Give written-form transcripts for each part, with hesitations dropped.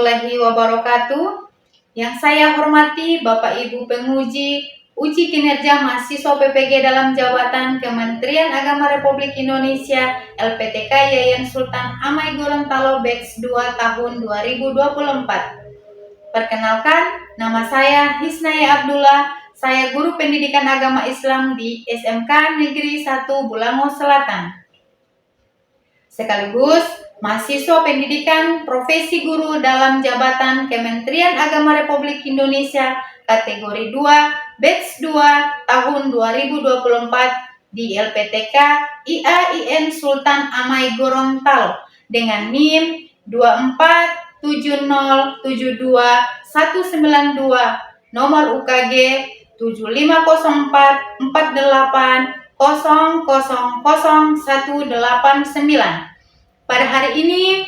warahmatullahi wabarakatuh. Yang saya hormati Bapak Ibu penguji uji kinerja mahasiswa PPG dalam jabatan Kementerian Agama Republik Indonesia LPTK Yayan Sultan Amai Gorontalo Batch 2 tahun 2024. Perkenalkan, nama saya Hisnaya Abdullah. Saya guru pendidikan agama Islam di SMK Negeri 1 Bulango Selatan. Sekaligus mahasiswa pendidikan profesi guru dalam jabatan Kementerian Agama Republik Indonesia kategori 2 Batch 2 tahun 2024 di LPTK IAIN Sultan Amai Gorontalo dengan NIM 247072192, nomor UKG 750448000189. Pada hari ini,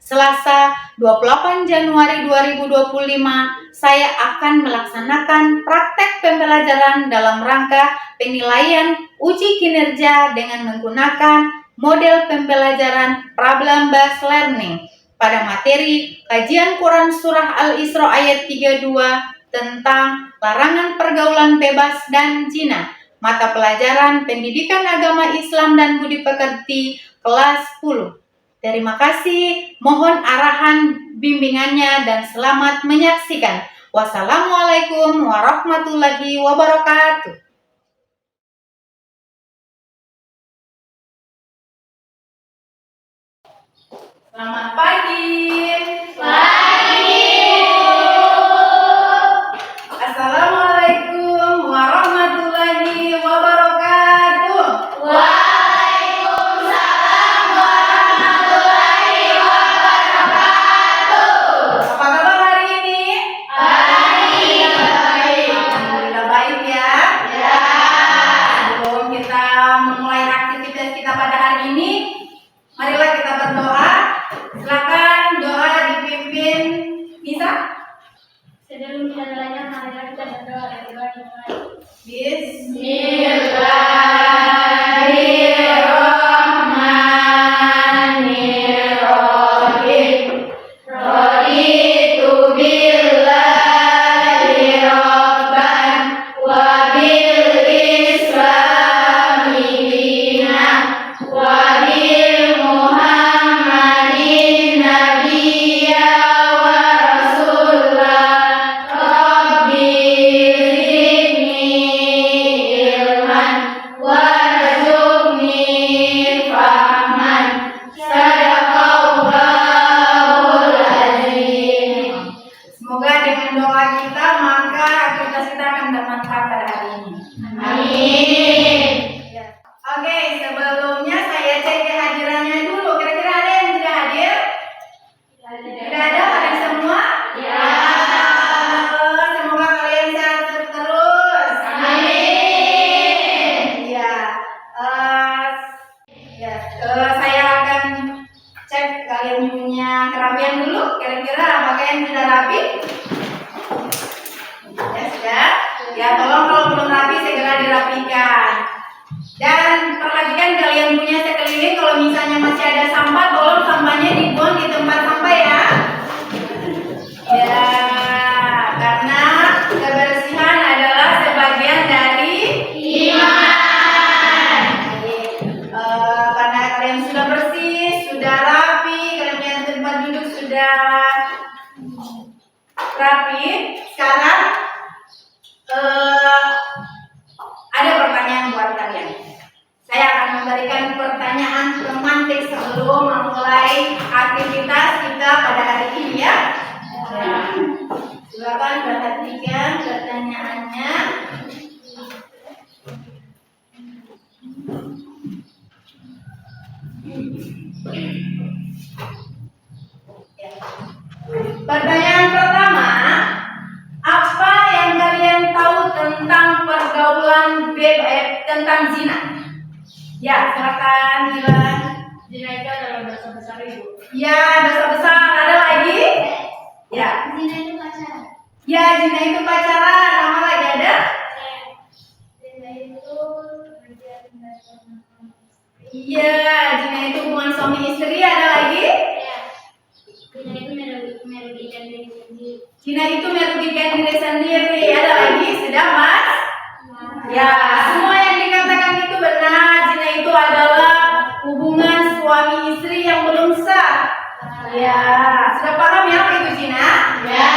Selasa 28 Januari 2025, saya akan melaksanakan praktek pembelajaran dalam rangka penilaian uji kinerja dengan menggunakan model pembelajaran problem based learning pada materi kajian Quran Surah Al-Isra ayat 32 tentang larangan pergaulan bebas dan zina, mata pelajaran pendidikan agama Islam dan budi pekerti kelas 10. Terima kasih, mohon arahan bimbingannya dan selamat menyaksikan. Wassalamualaikum warahmatullahi wabarakatuh. Selamat pagi. Assalamualaikum warahmatullahi wabarakatuh. Waalaikumsalam warahmatullahi wabarakatuh. Apa kabar hari ini? Baik. Alhamdulillah baik ya. Ya. Sebelum kita memulai aktivitas kita pada hari ini, marilah kita berdoa. Silakan doa dipimpin Nisa. Sebelum kita belajar, marilah kita berdoa dan dimulai. Bismillahirrahmanirrahim. Raditu billahi rabban wa bil islami dinan wa bil muhammadin nabiyya wa rasulah. Rabbi zidni ilman warzuqni fahman. Sadaqallahul azim. Semoga dengan doa kita maka aktivitas kita akan bermanfaat pada hari ini. Amin. Oke, sebelumnya saya cek kehadirannya dulu. Kira-kira ada yang tidak hadir? Tidak ada, hadir semua? Ya. Semoga kalian sehat terus. Amin. Ya, saya akan cek kalian punya kerapian dulu. Kira-kira apakah yang sudah rapi? Ya sudah. Ya, tolong kalau belum rapi segera dirapikan. Dan perhatikan kalian punya sekeliling, kalau misalnya masih ada sampah, tolong sampahnya dibuang di tempat sampah ya. Ya, karena kebersihan adalah sebagian dari Iman. Karena kalian sudah bersih, sudah rapi, kalian punya tempat duduk sudah rapi. Sekarang ada pertanyaan buat kalian. Saya akan memberikan pertanyaan pemantik sebelum memulai aktivitas kita pada hari ini ya. Silakan perhatikan pertanyaannya. Pertanyaan pertama, apa yang kalian tahu tentang pergaulan bebas, tentang zina? Ya, silakan Milan. Zina itu adalah dosa besar, Ibu. Ya, dosa besar. Ada lagi? Ya. Zina itu pacaran. Ya, zina itu pacaran. Nama lagi ada? Zina itu Iya, zina itu hubungan suami istri. Ada lagi? Zina itu merugikan Zina itu merugikan diri sendiri. Ada lagi, sudah Mas? Ya, semua yang dikatakan itu benar. Zina itu adalah hubungan suami istri yang belum sah. Ya, sudah paham ya apa itu zina? Ya.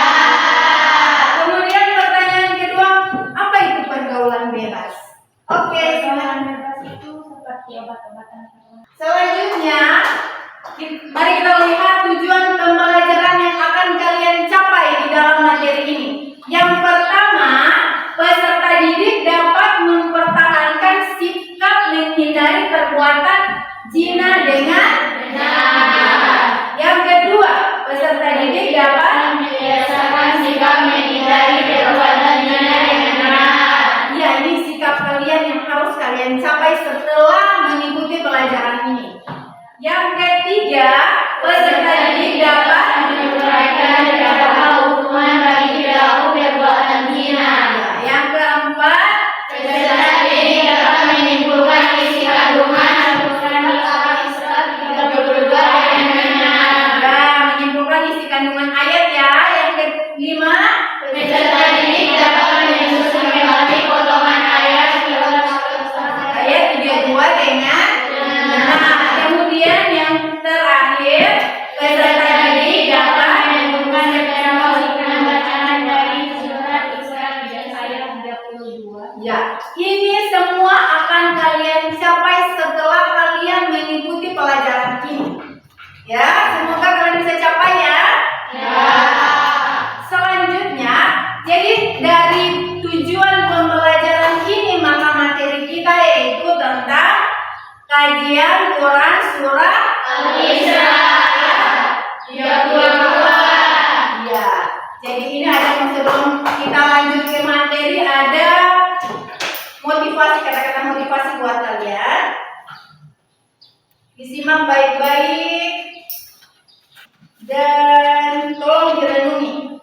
Kemudian pertanyaan kedua, apa itu pergaulan bebas? Oke, Pergaulan bebas itu seperti obat-obatan. selanjutnya mari kita lihat tujuan pembelajaran yang akan kalian capai di dalam materi ini. Yang pertama, peserta didik dapat mempertahankan sikap menghindari perbuatan zina dengan benar. Yang kedua, peserta didik dapat Membiasakan sikap menghindari perbuatan zina dengan benar. ya, ini sikap kalian yang harus kalian capai setelah mengikuti pelajaran ini. Yang ketiga, peserta didik dapat Menurunkan beberapa hukuman bagi pelaku perbuatan zina. Yang keempat, Peserta didik dapat menyimpulkan isi kandungan Al-Quran Surat 32 ayat 6. ya, menyimpulkan isi kandungan ayat ya. Yang kelima, Peserta didik dapat menyusun kembali potongan ayat ayat 32 dengan benar. Kemudian yang terakhir, peserta didik dapat menemukan beberapa hikmah bacaan dari surat Isra ayat 32. ya, ini semua akan kalian capai setelah kalian mengikuti pelajaran ini. Ya, semoga kalian bisa capai ya. Selanjutnya, jadi dari tujuan pembelajaran ini maka materi kita yaitu tentang kajian Quran surah Al-Isra ayat 32. ya. Jadi ini ada sebelum kita lanjut ke materi ada motivasi, kata-kata motivasi buat kalian. Disimak baik-baik dan tolong direnungi.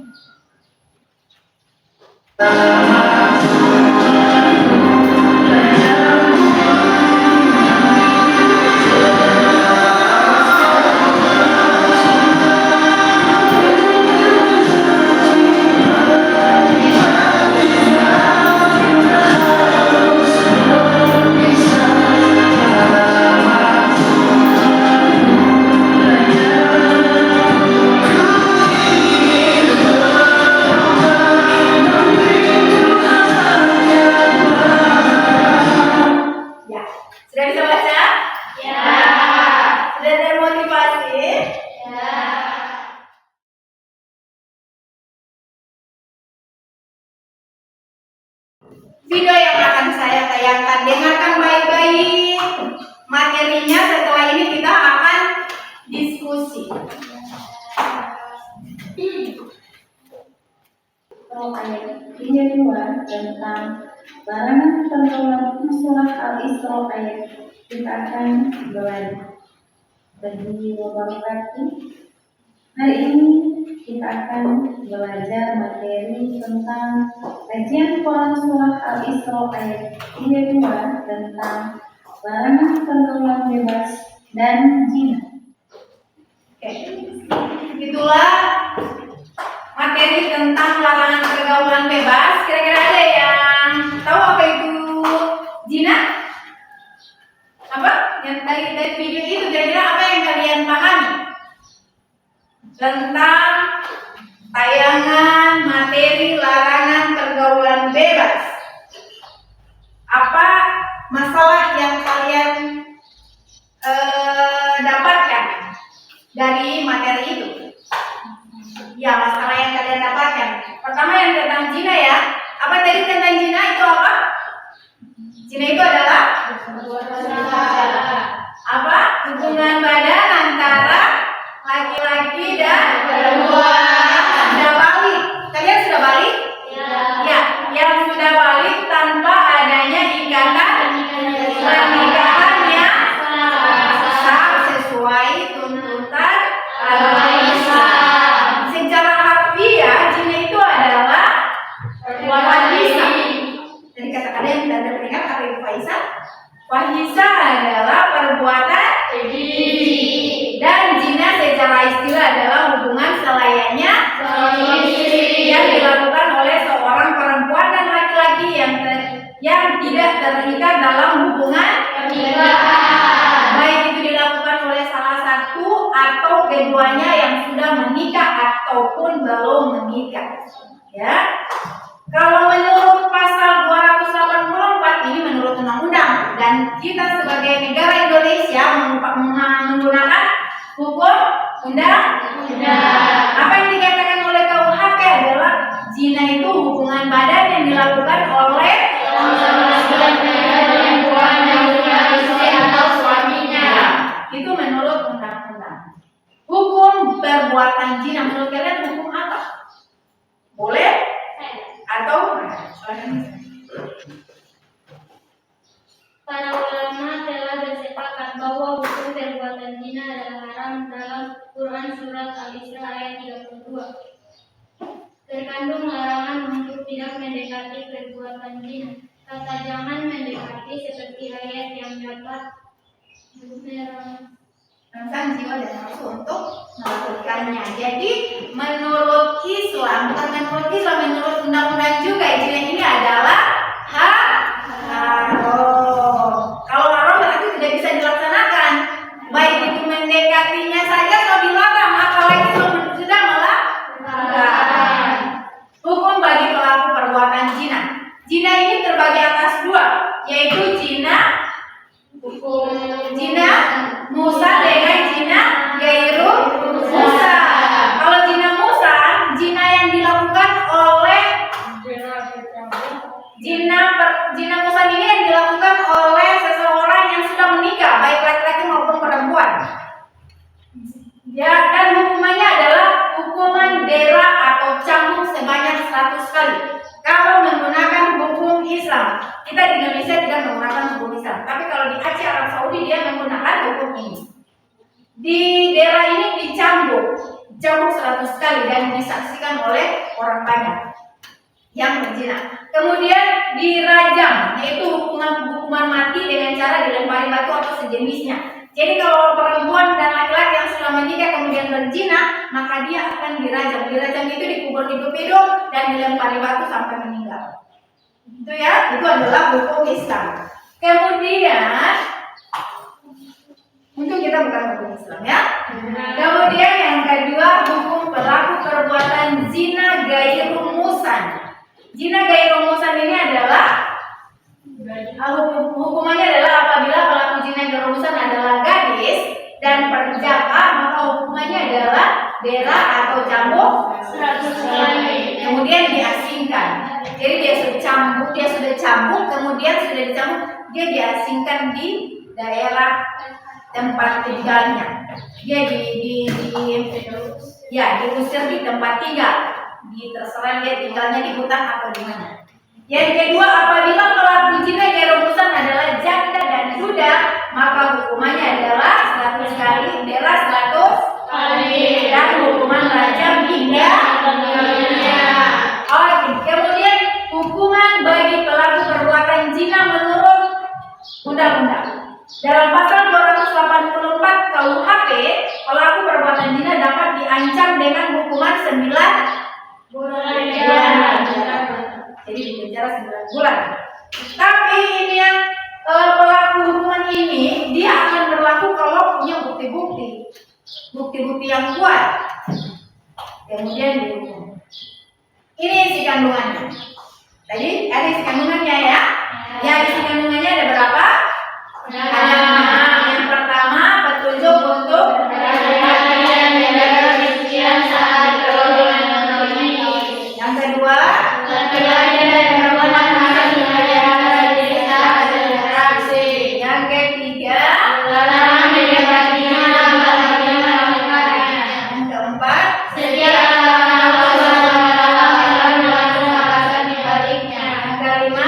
Ya, sudah bisa baca? Ya. Sudah termotivasi? Ya. Video yang akan saya tayangkan, dengarkan baik-baik materinya. Setelah ini kita akan diskusi. Ayat 32 tentang larangan pergaulan surah Al-Isra ayat kita akan belajar bagi wabarakatuh. Hari ini kita akan belajar materi tentang kajian Quran surah Al-Isra ayat 32 tentang larangan pergaulan bebas dan zina. Oke, itulah materi tentang larangan pergaulan bebas. Kira-kira ada yang tahu apa itu zina? Apa? Yang dari video itu kira-kira apa yang kalian pahami tentang tayangan materi larangan pergaulan bebas? Apa masalah yang kalian dapatkan dari materi itu? Ya, masalah yang kalian dapatkan. Pertama yang tentang zina ya. Apa tadi tentang zina itu apa? Zina itu adalah apa? Hubungan badan antara laki-laki dan Perempuan. sudah balik. Kalian sudah balik? Ya, yang sudah balik tanpa adanya ikatan pernikahan yang sah sesuai tuntutan agama Islam. Secara harfiah, zina itu adalah fahisha. Jadi kata-kata yang tidak terdengar apa itu fahisha? Fahisha adalah perbuatan keji, dan zina secara istilah adalah hubungan selayaknya suami istri. Ya. Kalau menurut pasal 284 ini menurut undang-undang dan kita sebagai negara Indonesia menggunakan hukum undang-undang. Apa yang dikatakan oleh KUHP adalah zina itu hubungan badan yang dilakukan oleh perempuan yang punya istri atau suaminya. Itu menurut undang-undang. Hukum perbuatan zina menurut kalian hukum apa? Boleh atau Para ulama telah bersepakat bahwa hukum perbuatan zina adalah haram dalam Quran surat Al-Isra ayat 32. Terkandung larangan untuk tidak mendekati perbuatan zina. Kata jangan mendekati seperti ayat yang dapat tentang jiwa dan nafsu untuk melakukannya. Jadi menurut Islam, bukan menurut Islam, menurut undang-undang juga zina ini adalah haram. Kalau haram berarti tidak bisa dilaksanakan. Baik itu mendekatinya saja atau dilarang, apalagi sudah melakukan. Hukum bagi pelaku perbuatan zina. Zina ini terbagi atas dua, yaitu zina musa dengan zina gairu musa. Kalau zina musa, zina yang dilakukan oleh zina musa ini yang dilakukan oleh seseorang yang sudah menikah, baik laki-laki maupun perempuan. Ya, dan hukumannya adalah hukuman dera atau cambuk sebanyak 100 kali. Kalau menggunakan hukum Islam, kita di Indonesia tidak menggunakan hukum Islam, tapi kalau di Aceh Arab Saudi dia menggunakan hukum ini. Di daerah ini dicambuk 100 kali dan disaksikan oleh orang banyak yang berzina. Kemudian dirajam, yaitu hukuman mati dengan cara dilempari batu atau sejenisnya. Jadi kalau perempuan dan laki-laki yang sudah menikah kemudian berzina, maka dia akan dirajam. Dirajam itu dikubur hidup-hidup dan dilempari batu sampai meninggal. Itu ya, itu adalah hukum Islam. Kemudian, untuk kita bukan hukum Islam ya. Kemudian yang kedua, hukum pelaku perbuatan zina gairu musan. Zina gairu musan ini adalah hukumannya adalah apabila pelaku zina gairu musan adalah gadis dan perjaka, maka hukumannya adalah dera atau cambuk 100 kali. Kemudian diasingkan. Jadi dia sudah cambuk, kemudian sudah dicambuk, dia diasingkan di daerah tempat tinggalnya. Dia diusir di tempat tinggal. Terserah dia tinggalnya di hutan atau di mana. Yang kedua, apabila pelaku zina gairu musan adalah janda dan duda, maka hukumannya adalah 100 kali, dera 100 kali, dan hukuman rajam hingga matinya. Oke, kemudian hukuman bagi pelaku perbuatan zina menurut undang-undang. Dalam pasal 284 KUHP, pelaku perbuatan zina dapat diancam dengan hukuman 9 bulan. Jadi dipenjara 9 bulan. Tapi ini yang pelaku hukuman ini dia akan berlaku kalau punya bukti-bukti yang kuat. Kemudian dihukum. Ini isi kandungannya. Tadi ada isi kandungannya ya. Ya, isi kandungannya ada berapa? Ada 6. Yang pertama, petunjuk untuk yang kedua, yang ketiga, yang keempat, yang kelima, yang keenam,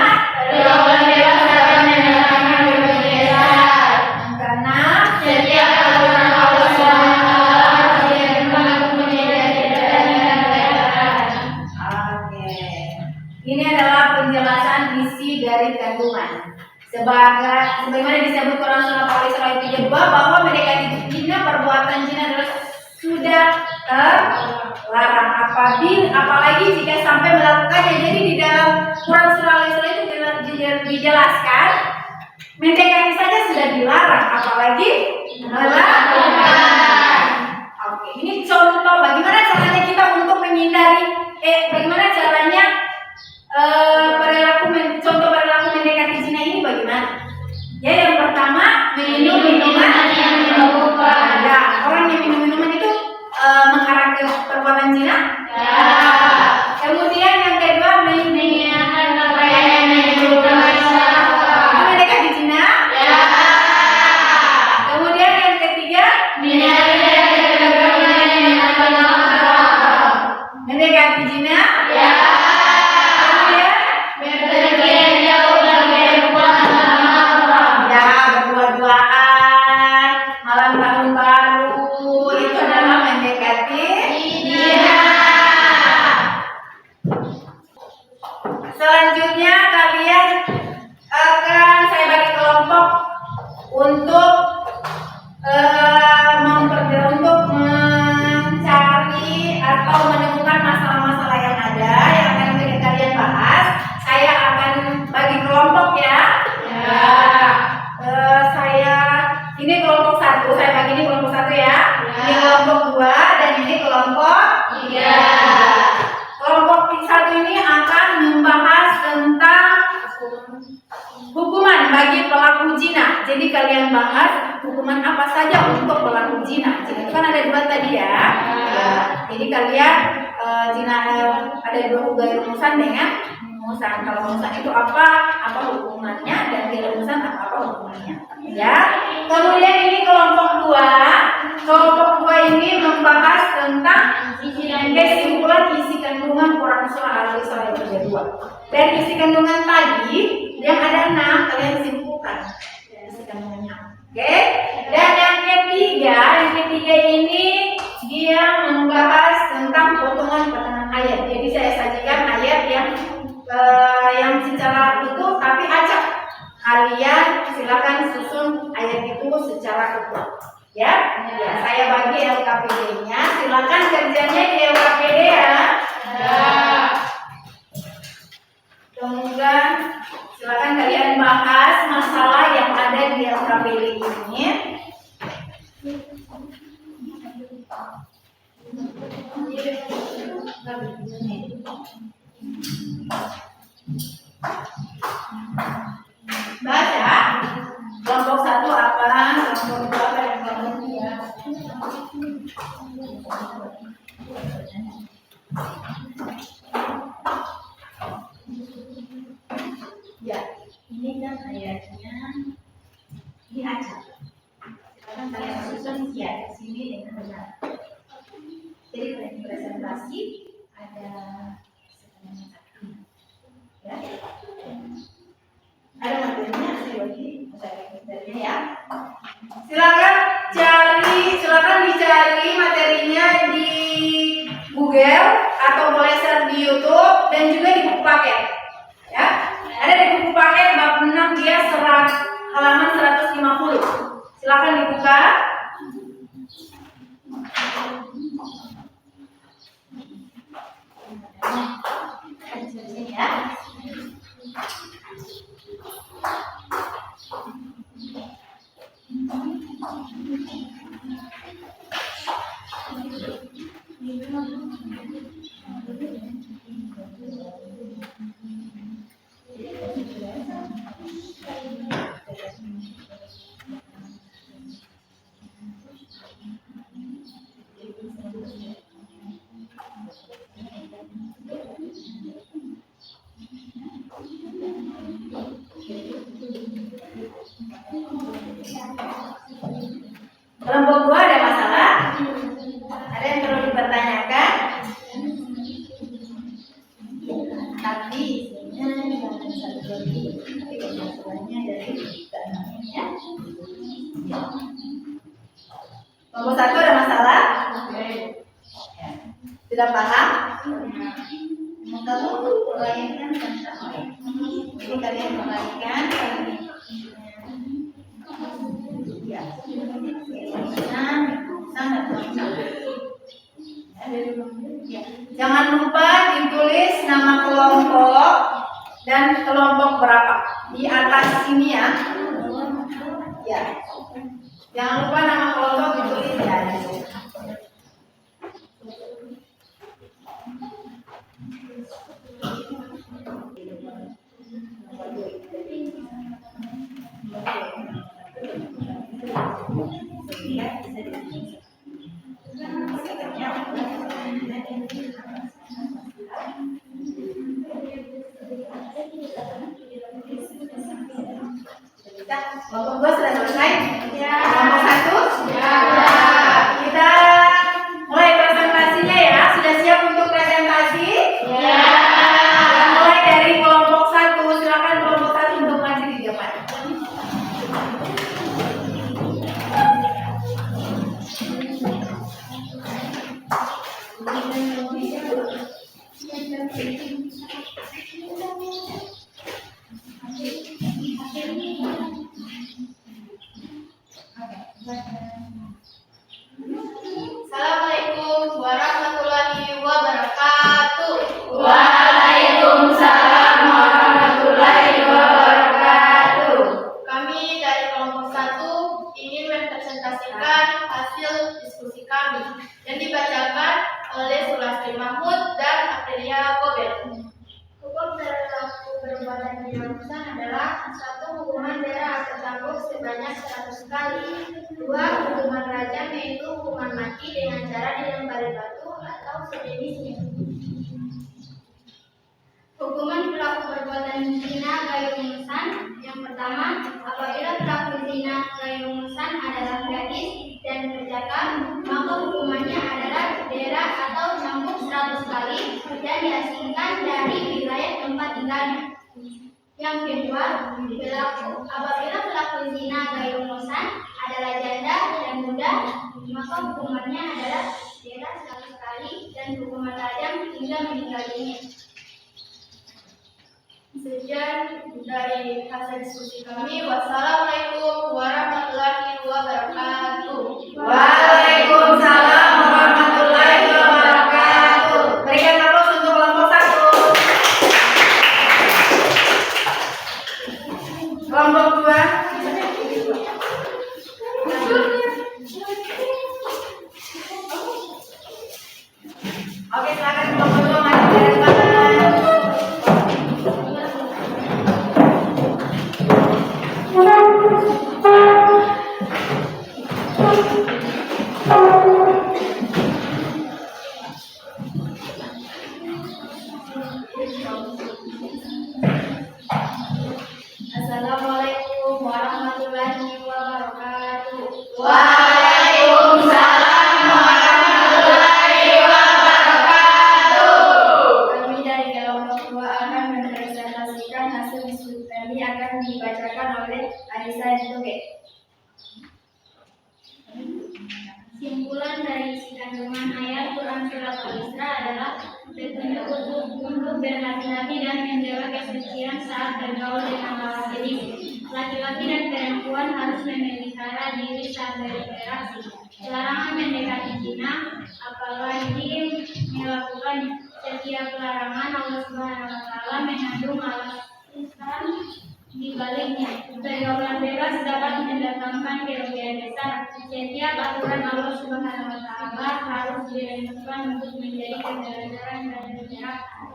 ini adalah penjelasan isi dari kandungan. Sebagaimana disebut Quran surah Al-Isra ayat 32 bahwa mendekati zina, perbuatan zina adalah sudah terlarang, apalagi jika sampai melakukannya. Jadi di dalam Quran surah Al-Isra itu dijelaskan mendekati saja sudah dilarang, apalagi melakukan. Oke, ini contoh bagaimana caranya kita untuk menghindari bagaimana caranya contoh perilaku mendekati zina ini bagaimana? Ya, yang pertama minum minuman yang memabukkan. Ya, orang yang minum minuman itu mengarah ke perbuatan zina. Ya. Kemudian yang kedua Menyiapkan pakaian yang menyebutkan masyarakat. itu mendekati zina. Ya. Kemudian yang ketiga Menyiapkan keterangan yang menyebutkan masyarakat. mendekati zina. Ya. Kemudian Berpergian jauh dari perempuan dan haram. ya berdua-duaan malam tahun baru itu adalah mendekati Zina. Selanjutnya kalian akan saya bagi kelompok untuk mencari atau menemukan masalah-masalah yang ada yang akan kalian bahas. Saya akan bagi kelompok ya. Ya. Ini kelompok satu, saya bagi ini kelompok satu ya. Ini kelompok dua dan ini kelompok Tiga. Kelompok satu ini akan membahas tentang hukuman bagi pelaku zina. Jadi kalian bahas hukuman apa saja untuk pelaku zina. Zina itu kan ada dua tadi ya. Jadi kalian zina ada dua rumusan dengan rumusan. Kalau rumusan itu apa hukumannya dan rumusan apa hukumannya. Ya. Kemudian ini kelompok dua. Kelompok dua ini membahas tentang kesimpulan isi kandungan Quran surah Al-Isra ayat 32. Dan isi kandungan tadi yang ada 6 kalian simpulkan isi kandungannya. Oke? Dan yang ketiga ini dia membahas tentang potongan-potongan ayat. Jadi saya sajikan ayat yang secara utuh tapi acak. Kalian silakan susun ayat itu secara utuh. Ya, saya bagi LKPD-nya. Silakan kerjanya di LKPD ya. Kemudian silakan kalian bahas masalah yang ada di LKPD ini. Baca kelompok satu apa, kelompok dua apa, dan kelompok tiga. Ya, ini kan ayatnya diacak. Sekarang kalian susun ya di sini dengan benar. Jadi pada presentasi ada ya. Ada materinya saya bagi materinya ya. Silakan dicari materinya di Google atau boleh search di YouTube dan juga di buku paket. Ya. Ada di buku paket bab 6 dia halaman 150. Silakan dibuka. Ya. Kelompok 2 ada masalah? Ada yang perlu dipertanyakan? Tapi isinya jangan satu lagi. Masalahnya dari ya. Kelompok 1 ada masalah? Tidak paham? Kamu uraikan tentang ini kalian uraikan. Ya. Jangan lupa ditulis nama kelompok dan kelompok berapa di atas sini ya. Ya. Jangan lupa nama kelompok ditulis ya. Kelompok 2 sudah selesai? Ya. Kelompok 1? Ya. Kita mulai presentasinya ya. Sudah siap untuk presentasi? Ya. Kita mulai dari kelompok 1. Silakan kelompok 1 untuk maju di depan. Assalamualaikum warahmatullahi wabarakatuh. Waalaikumsalam warahmatullahi wabarakatuh. Kami dari kelompok 1 ingin mempresentasikan hasil diskusi kami yang dibacakan oleh Sulastri Mahmud dan Aprilia Gobel. Hukum perilaku perbuatan pidana adalah: 1. Hukuman berat atau cambuk sebanyak 100 kali. 2. Hukuman rajam, yaitu hukuman mati dengan cara dilempari batu atau sejenisnya. Hukuman pelaku perbuatan zina gayung musan. Yang pertama, apabila pelaku zina gayung musan adalah gadis dan bercakap, maka hukumannya adalah dera atau cambuk 100 kali dan diasingkan dari wilayah tempat tinggalnya. Yang kedua, apabila pelaku zina gayung musan adalah janda dan muda, maka hukumannya adalah dera 100 kali dan hukuman rajam hingga meninggal dunia. Sekian dari hasil diskusi kami. Wassalamualaikum warahmatullahi wabarakatuh. Waalaikumsalam warahmatullahi wabarakatuh. Berikan aplaus untuk kelompok 1. Kelompok 2. Oke, silakan kelompok 2 maju ke depan. Assalamualaikum warahmatullahi wabarakatuh. Waalaikumsalam warahmatullahi wabarakatuh. Kami dari kelompok 2 akan mempresentasikan hasil diskusi kami akan dibacakan oleh Anissa Toge. Simpulan dari isi kandungan ayat Quran Surat Al-Isra adalah petunjuk untuk berhati-hati dan menjaga kesucian saat bergaul dengan lawan jenis. Laki-laki dan perempuan harus memelihara diri saat berinteraksi. Larangan mendekati zina, apalagi melakukannya. Setiap larangan Allah Subhanahu wa Ta'ala mengandung alasan di baliknya. Pergaulan bebas dapat mendatangkan kerugian besar. Setiap aturan Allah Subhanahu wa Ta'ala harus direnungkan untuk menjadi pembelajaran dan penerapan.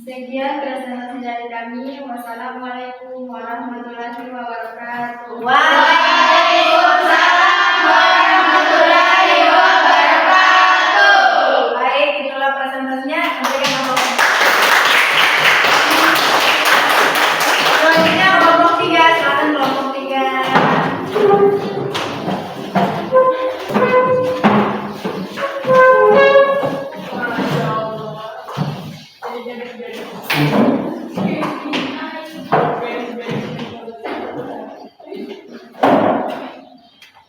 Sekian presentasi dari kami. Wassalamualaikum warahmatullahi wabarakatuh. Waalaikumsalam warahmatullahi wabarakatuh. Baik, itulah presentasinya. Berikan aplaus. Selanjutnya kelompok 3. Silakan kelompok 3.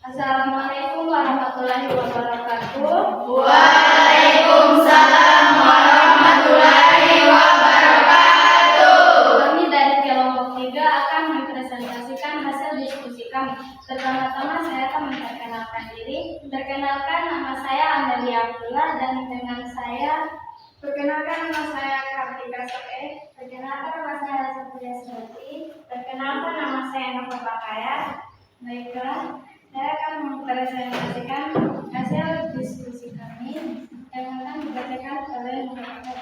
Assalamualaikum warahmatullahi wabarakatuh. Waalaikumsalam warahmatullahi wabarakatuh. Kami dari kelompok 3 akan mempresentasikan hasil diskusi kami. Pertama-tama saya akan memperkenalkan diri. Perkenalkan, nama saya Amelia Abdullah dan dengan saya perkenalkan, nama saya Kartika Soe. Perkenalkan, nama saya Satria Surti. Perkenalkan, nama saya Nova Bakaya. Baiklah, saya akan mempresentasikan hasil diskusi kami yang akan dibacakan oleh Muhammad.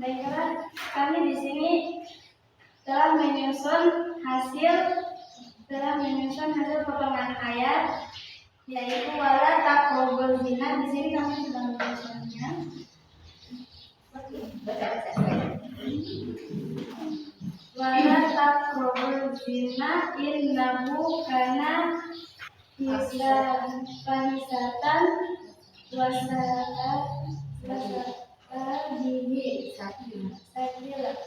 Baiklah, kami di sini telah menyusun hasil potongan ayat, yaitu wala taqrabuz zina. Di sini kami sedang misalnya wala taqrabul zina innahu kana fahisatan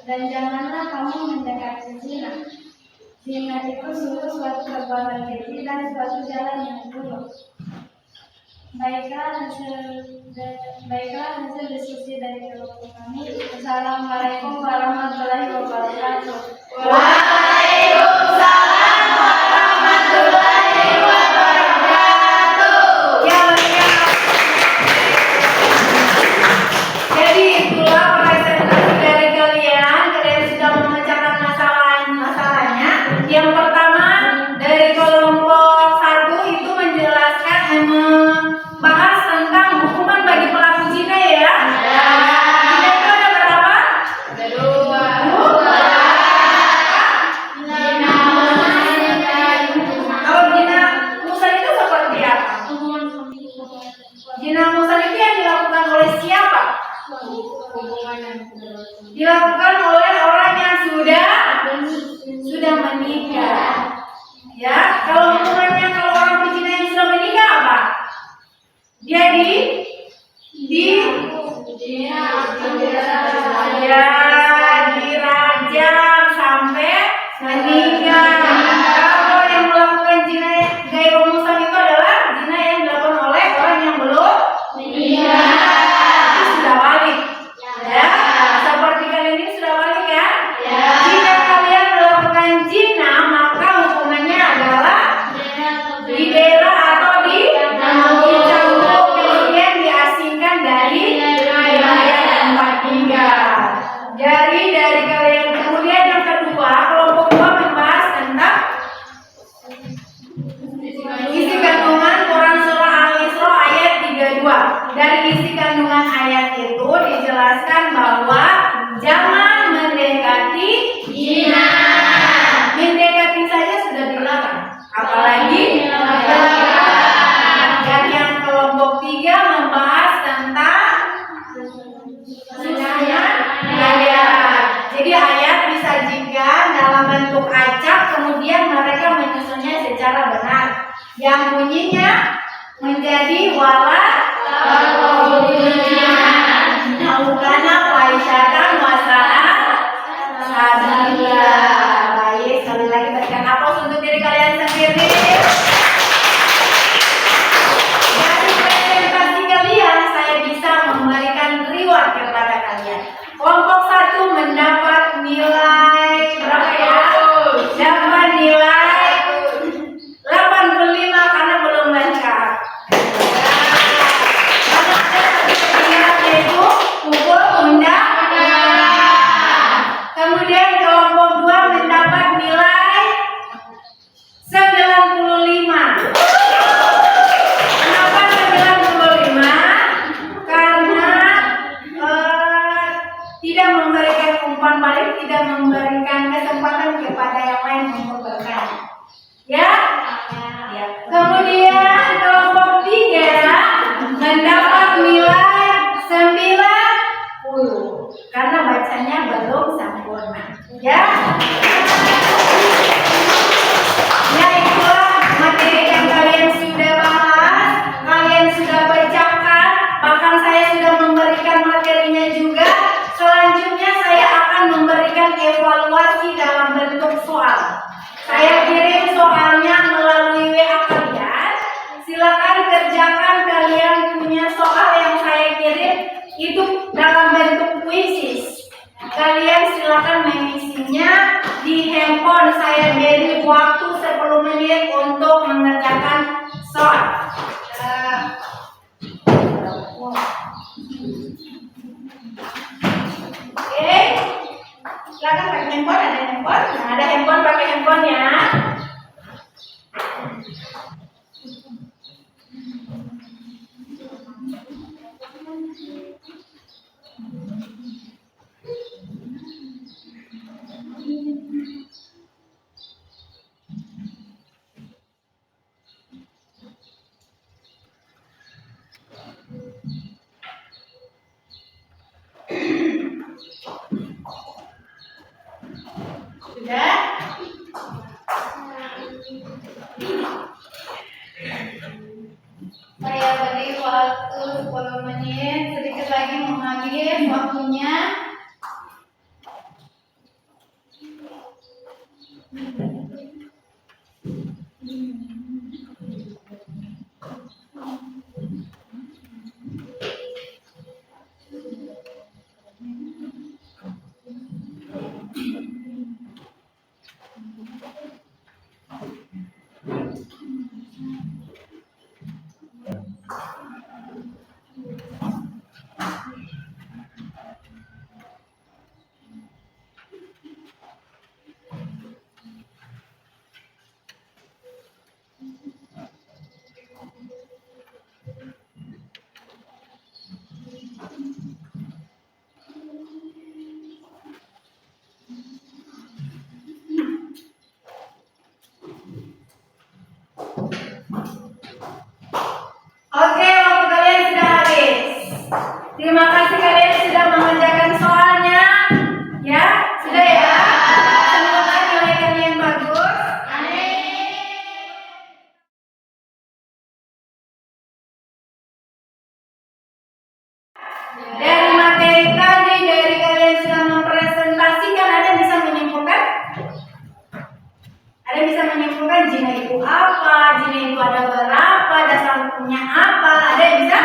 dan janganlah kamu mendekati zina. Zina itu sungguh suatu perbuatan keji dan suatu jalan yang buruk. Baiklah hasil diskusi dari kelompok kami. Assalamualaikum warahmatullahi wabarakatuh. Waalaikumsalam warahmatullahi wabarakatuh. Ya, jadi itulah presentasi dari kalian. Kalian sudah memecahkan masalahnya. Yang pertama dari kelompok 1 itu menjelaskan membahas tentang hukuman bagi pelaku zina ya. Zina itu ada berapa? Ada 2. Kalau zina musan itu seperti apa? Zina musan itu yang dilakukan oleh siapa? Dilakukan oleh orang yang sudah menikah. Ya, kalau hukumannya kalau orang berzina yang sudah menikah apa? Dia dirajam sampai meninggal. Kalau yang melakukan zina gaya musan itu adalah zina yang dilakukan oleh orang yang belum menikah. Itu sudah balik. Ya, seperti kalian ini sudah balik ya. Jika kalian melakukan zina, maka hukumannya adalah didera atau dicambuk, kemudian diasingkan dari wilayah tempat tinggal. Jadi dari kalian kemudian yang kedua, kelompok 2 membahas tentang isi kandungan Quran surah Al-Isra ayat 32. Dari isi kandungan ayat itu dijelaskan bahwa jangan mendekati zina. Mendekati saja sudah dilarang, apalagi dan yang kelompok 3 membahas tentang sunahnya ayat. Jadi ayat disajikan dalam bentuk acak, kemudian mereka menyusunnya secara benar, yang bunyinya menjadi wala naukana faisyatan wasa'a sabila. Baik, sekali lagi berikan aplaus untuk diri kalian sendiri. Dari presentasi kalian saya bisa memberikan reward kepada kalian. Kelompok 1 mendapat nilai berapa ya? Dapat nilai 85 karena belum lengkap. Karena ada satu ketinggalan yaitu hukum undang-undang. Kemudian kelompok 2 mendapat nilai 95. Kenapa 95? Karena tidak memberikan umpan balik, tidak memberikan kesempatan kepada yang lain untuk bertanya. Ya? Ya. Kemudian kelompok 3 mendapat nilai 90 karena bacanya belum sempurna. Ya? Ya, itulah materi yang kalian sudah bahas, kalian sudah bacakan, bahkan saya sudah memberikan materinya juga. Selanjutnya saya akan memberikan evaluasi dalam bentuk soal. Saya kirim soalnya melalui WA kalian. Silakan kerjakan, kalian punya soal yang saya kirim itu dalam bentuk kuisis. Kalian silakan mengisinya di handphone. Saya beri waktu 10 menit untuk mengerjakan soal. Oke, silakan pakai handphone. Ada handphone? Nah, ada handphone, pakai handphone ya. beri waktu 10 menit, sedikit lagi mau habis waktunya. Oke, waktu kalian sudah habis. Terima kasih kalian sudah mengerjakan soalnya. Ya, sudah ya. Semoga nilai kalian bagus. Dari materi tadi, dari kalian sudah mempresentasikan, ada yang bisa menyimpulkan? Ada yang bisa menyimpulkan jina itu apa, jina itu ada berapa, dasar hukumnya apa? Ada yang bisa?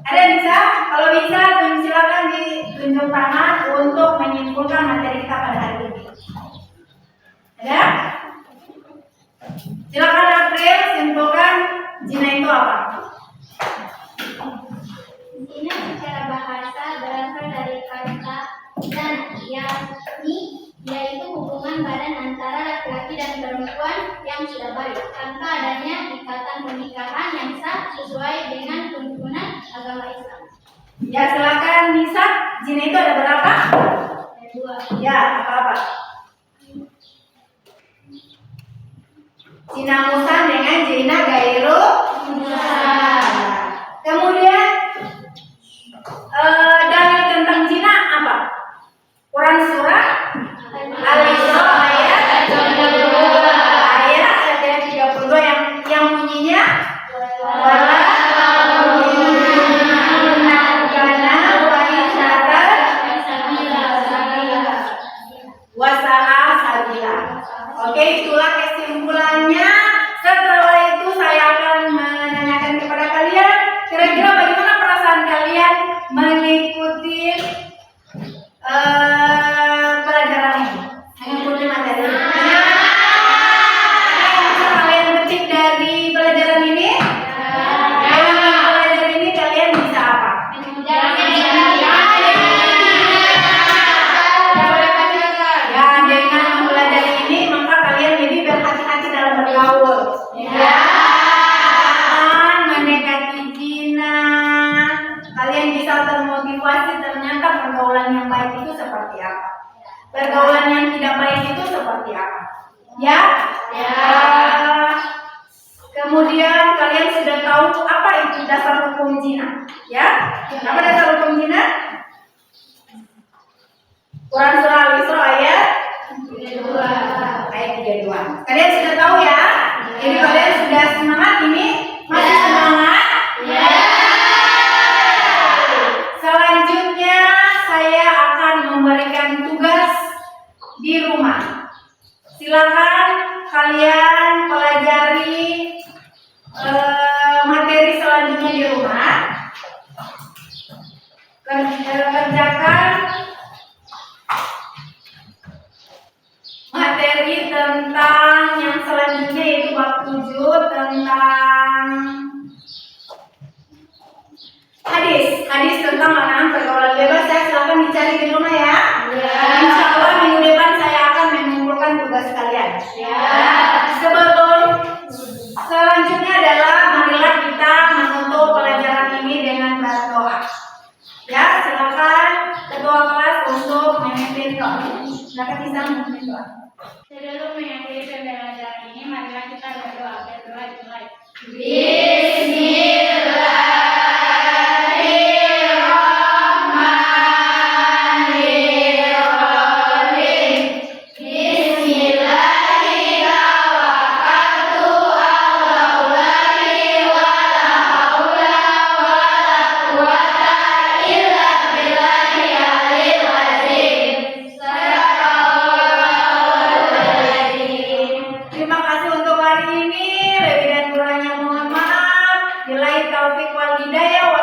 Ada yang bisa? Kalau bisa, silakan ditunjuk tangan untuk menyimpulkan materi kita pada hari ini. Ada? Silakan April, simpulkan jina itu apa? Zina secara bahasa berasal dari kata dan yakni yaitu hubungan badan antara laki-laki dan perempuan yang sudah balik tanpa adanya ikatan pernikahan yang sah sesuai dengan tuntunan agama Islam. Ya, silakan Nisa. Jina itu ada berapa? Yang kedua, Ya, apa-apa? Jina musan dengan jina gairu musan. Kemudian dalil tentang jina apa? Quran surah Al-Isra ayat 32. Ayat 32 yang bunyinya wala wasa'a sabila. Oke, itulah kesimpulannya. Setelah itu saya akan menanyakan kepada kalian, kira-kira bagaimana perasaan kalian mengikuti pelajaran ini, mengikuti materi ini. Apa yang bisa kalian petik dari pelajaran ini? Dengan pelajaran ini kalian bisa apa? Ya, dengan mempelajari ini maka kalian lebih berhati-hati dalam bergaul. Ya, mendekati zina. Kalian bisa termotivasi ternyata pergaulan yang baik itu seperti apa. Pergaulan yang tidak baik itu seperti apa. Ya? Ya. Kemudian kalian sudah tahu apa itu dasar hukum zina. Ya? Apa dasar hukum zina? Quran surah Al-Isra ayat 32. Ayat 32. Kalian sudah tahu ya? Jadi kalian sudah semangat ini? Masih semangat? Ya. Selanjutnya saya akan memberikan tugas di rumah. Silakan kalian pelajari materi selanjutnya di rumah. Kerjakan materi tentang yang selanjutnya yaitu bab 7 tentang taufik wal hidayah.